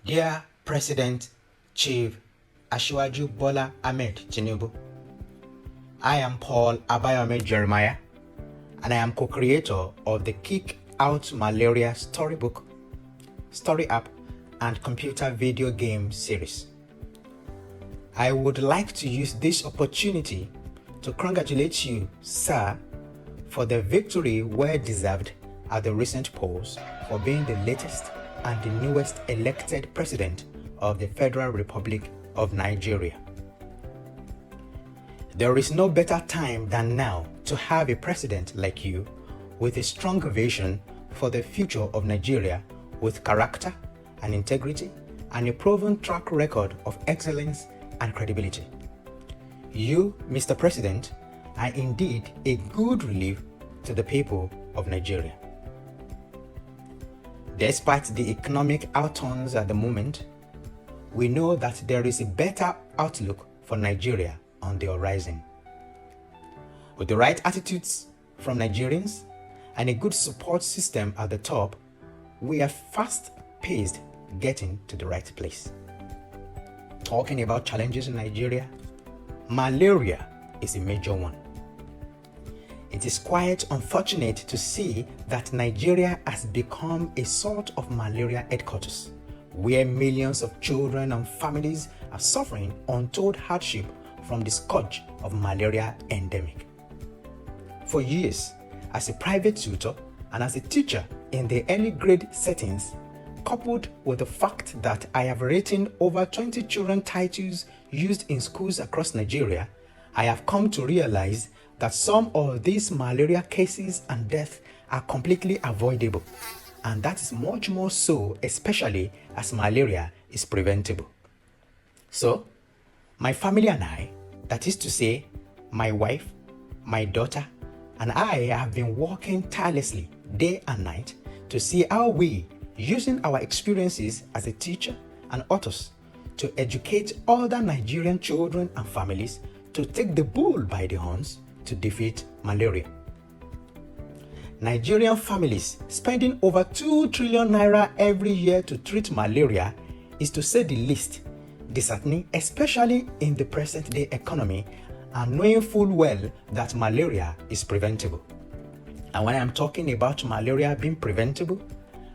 Dear President Chief Asiwaju Bola Ahmed Tinubu, I am Paul Abayomi Jeremiah, and I am co-creator of the Kick Out Malaria Storybook, Story App, and Computer Video Game series. I would like to use this opportunity to congratulate you, sir, for the victory well deserved at the recent polls for being the latest and the newest elected president of the Federal Republic of Nigeria. There is no better time than now to have a president like you with a strong vision for the future of Nigeria, with character and integrity and a proven track record of excellence and credibility. You, Mr. President, are indeed a good relief to the people of Nigeria. Despite the economic outturns at the moment, we know that there is a better outlook for Nigeria on the horizon. With the right attitudes from Nigerians and a good support system at the top, we are fast-paced getting to the right place. Talking about challenges in Nigeria, malaria is a major one. It is quite unfortunate to see that Nigeria has become a sort of malaria headquarters, where millions of children and families are suffering untold hardship from the scourge of malaria endemic. For years, as a private tutor and as a teacher in the early grade settings, coupled with the fact that I have written over 20 children titles used in schools across Nigeria, I have come to realize that some of these malaria cases and deaths are completely avoidable, and that is much more so, especially as malaria is preventable. So, my family and I, that is to say, my wife, my daughter, and I have been working tirelessly day and night to see how we, using our experiences as a teacher and authors, to educate other Nigerian children and families to take the bull by the horns to defeat malaria. Nigerian families spending over 2 trillion naira every year to treat malaria is, to say the least, disheartening, especially in the present-day economy and knowing full well that malaria is preventable. And when I am talking about malaria being preventable,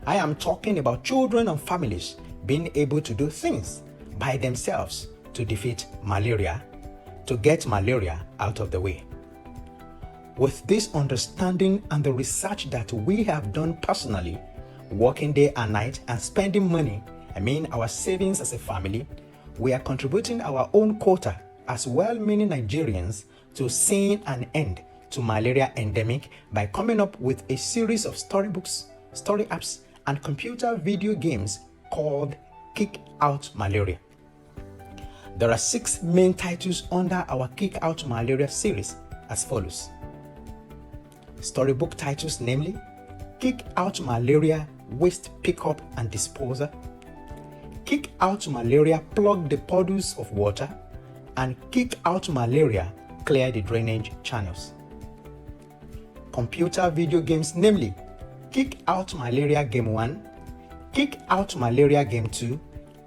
I am talking about children and families being able to do things by themselves to defeat malaria, to get malaria out of the way. With this understanding and the research that we have done personally, working day and night and spending money, our savings as a family, we are contributing our own quota as well-meaning Nigerians to seeing an end to malaria endemic by coming up with a series of storybooks, story apps, and computer video games called Kick Out Malaria. There are 6 main titles under our Kick Out Malaria series as follows. Storybook titles, namely Kick Out Malaria Waste Pickup and Disposal, Kick Out Malaria Plug the Puddles of Water, and Kick Out Malaria Clear the Drainage Channels. Computer video games, namely Kick Out Malaria Game 1, Kick Out Malaria Game 2,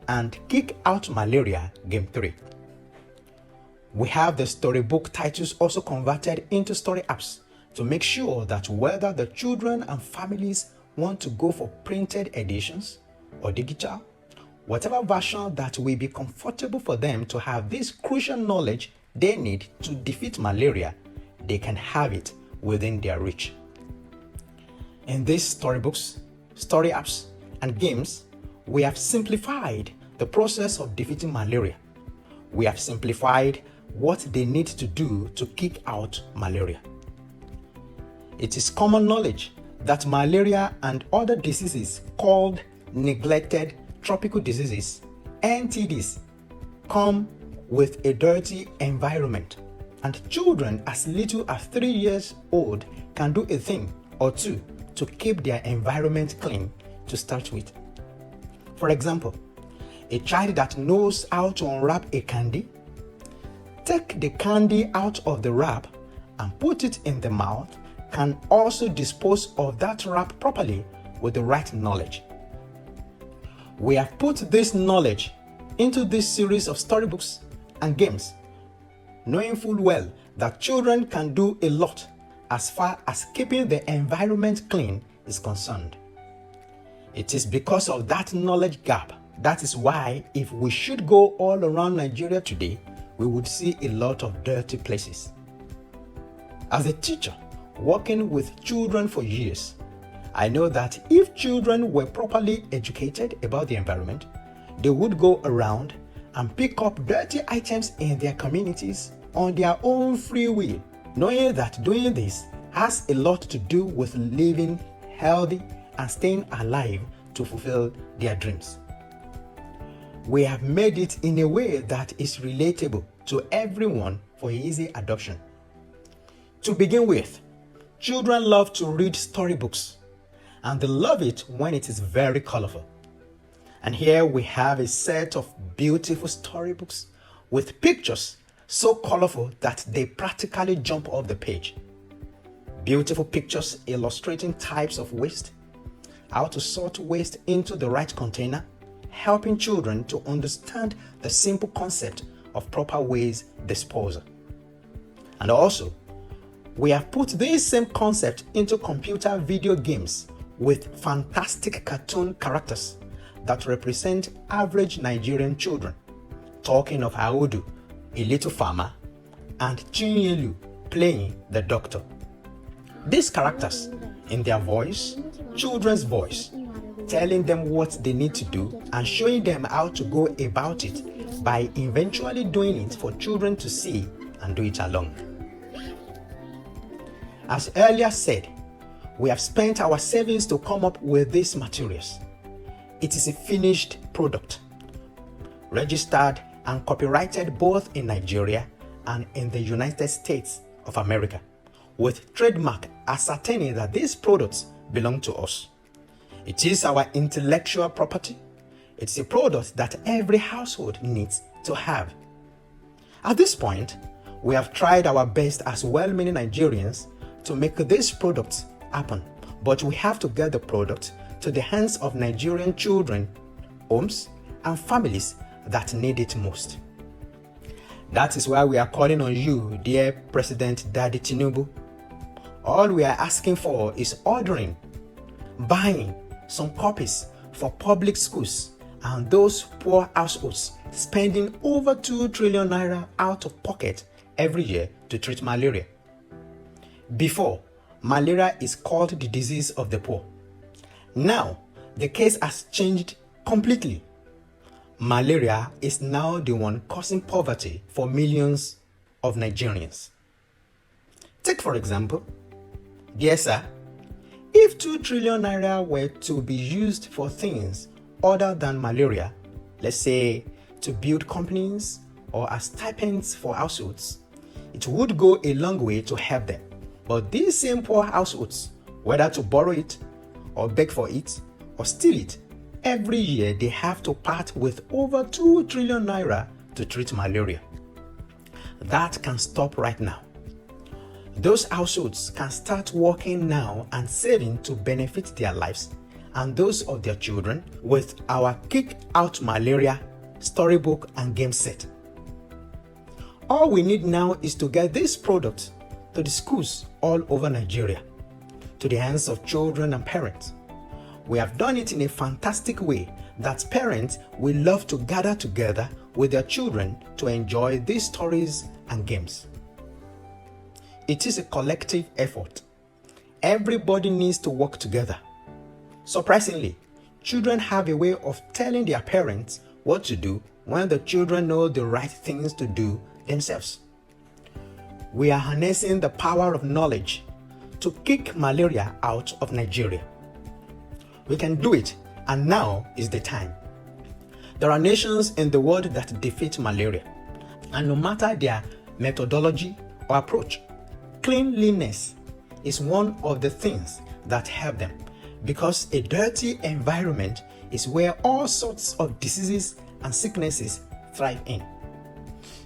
and Kick Out Malaria Game 3. We have the storybook titles also converted into story apps to make sure that whether the children and families want to go for printed editions or digital, whatever version that will be comfortable for them to have this crucial knowledge they need to defeat malaria, they can have it within their reach. In these storybooks, story apps, and games, we have simplified the process of defeating malaria. We have simplified what they need to do to kick out malaria. It is common knowledge that malaria and other diseases called neglected tropical diseases, NTDs, come with a dirty environment, and children as little as 3 years old can do a thing or two to keep their environment clean to start with. For example, a child that knows how to unwrap a candy, take the candy out of the wrap and put it in the mouth, can also dispose of that wrap properly with the right knowledge. We have put this knowledge into this series of storybooks and games, knowing full well that children can do a lot as far as keeping the environment clean is concerned. It is because of that knowledge gap that is why if we should go all around Nigeria today, we would see a lot of dirty places. As a teacher working with children for years, I know that if children were properly educated about the environment, they would go around and pick up dirty items in their communities on their own free will, knowing that doing this has a lot to do with living healthy and staying alive to fulfill their dreams. We have made it in a way that is relatable to everyone for easy adoption. To begin with, children love to read storybooks, and they love it when it is very colorful. And here we have a set of beautiful storybooks with pictures so colorful that they practically jump off the page. Beautiful pictures illustrating types of waste, how to sort waste into the right container, helping children to understand the simple concept of proper waste disposal. And also, we have put this same concept into computer video games with fantastic cartoon characters that represent average Nigerian children, talking of Audu, a little farmer, and Chinyelu playing the doctor. These characters, in their voice, children's voice, telling them what they need to do and showing them how to go about it by eventually doing it for children to see and do it along. As earlier said, we have spent our savings to come up with these materials. It is a finished product, registered and copyrighted both in Nigeria and in the United States of America, with trademark ascertaining that these products belong to us. It is our intellectual property. It's a product that every household needs to have. At this point, we have tried our best as well-meaning Nigerians to make this product happen, but we have to get the product to the hands of Nigerian children, homes, and families that need it most. That is why we are calling on you, dear President Daddy Tinubu. All we are asking for is ordering, buying some copies for public schools and those poor households spending over 2 trillion naira out of pocket every year to treat malaria. Before, malaria is called the disease of the poor. Now, the case has changed completely. Malaria is now the one causing poverty for millions of Nigerians. Take for example, dear sir, if 2 trillion naira were to be used for things other than malaria, let's say to build companies or as stipends for households, it would go a long way to help them. But these same poor households, whether to borrow it or beg for it or steal it, every year they have to part with over 2 trillion naira to treat malaria. That can stop right now. Those households can start working now and saving to benefit their lives and those of their children with our Kick Out Malaria Storybook and game set. All we need now is to get this product to the schools all over Nigeria, to the hands of children and parents. We have done it in a fantastic way that parents will love to gather together with their children to enjoy these stories and games. It is a collective effort. Everybody needs to work together. Surprisingly, children have a way of telling their parents what to do when the children know the right things to do themselves. We are harnessing the power of knowledge to kick malaria out of Nigeria. We can do it, and now is the time. There are nations in the world that defeat malaria, and no matter their methodology or approach, cleanliness is one of the things that help them, because a dirty environment is where all sorts of diseases and sicknesses thrive in.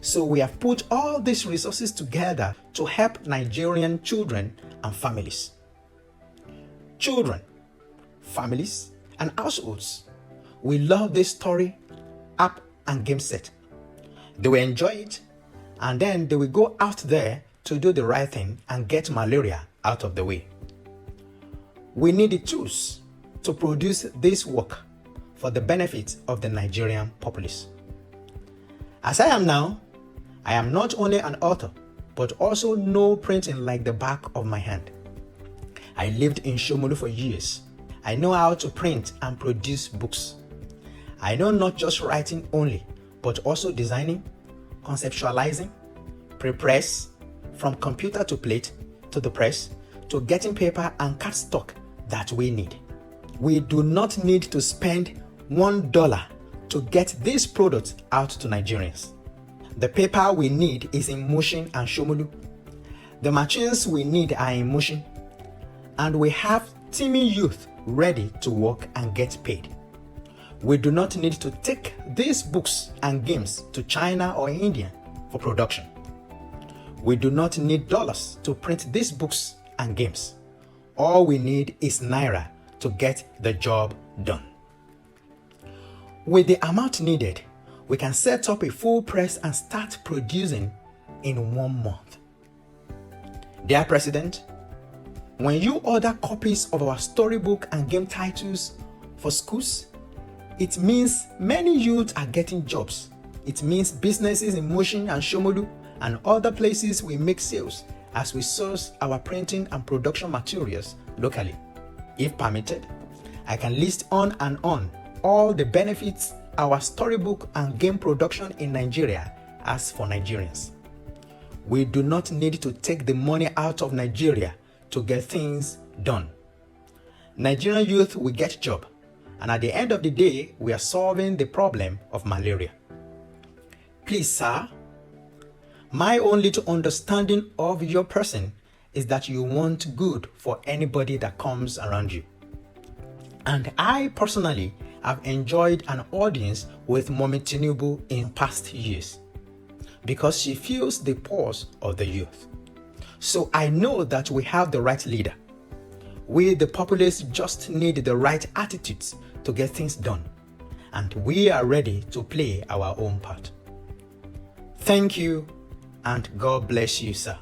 So we have put all these resources together to help Nigerian children and families. Children, families, and households will love this story, app, and game set. They will enjoy it, and then they will go out there to do the right thing and get malaria out of the way. We need the tools to produce this work for the benefit of the Nigerian populace. As I am now, I am not only an author, but also know printing like the back of my hand. I lived in Shomolu for years. I know how to print and produce books. I know not just writing only, but also designing, conceptualizing, pre-press, from computer to plate, to the press, to getting paper and cardstock that we need. We do not need to spend $1 to get this product out to Nigerians. The paper we need is in Mushin and Shomolu. The machines we need are in Mushin. And we have teeming youth ready to work and get paid. We do not need to take these books and games to China or India for production. We do not need dollars to print these books and games. All we need is Naira to get the job done. With the amount needed, we can set up a full press and start producing in 1 month. Dear President, when you order copies of our storybook and game titles for schools, it means many youth are getting jobs. It means businesses in Mushin and Shomolu and other places will make sales as we source our printing and production materials locally. If permitted, I can list on and on all the benefits our storybook and game production in Nigeria has for Nigerians. We do not need to take the money out of Nigeria to get things done. Nigerian youth will get job, and at the end of the day, we are solving the problem of malaria. Please, sir, my own little understanding of your person is that you want good for anybody that comes around you. And I personally have enjoyed an audience with Mommy Tinubu in past years because she feels the pulse of the youth. So I know that we have the right leader. We, the populace, just need the right attitudes to get things done. And we are ready to play our own part. Thank you, and God bless you, sir.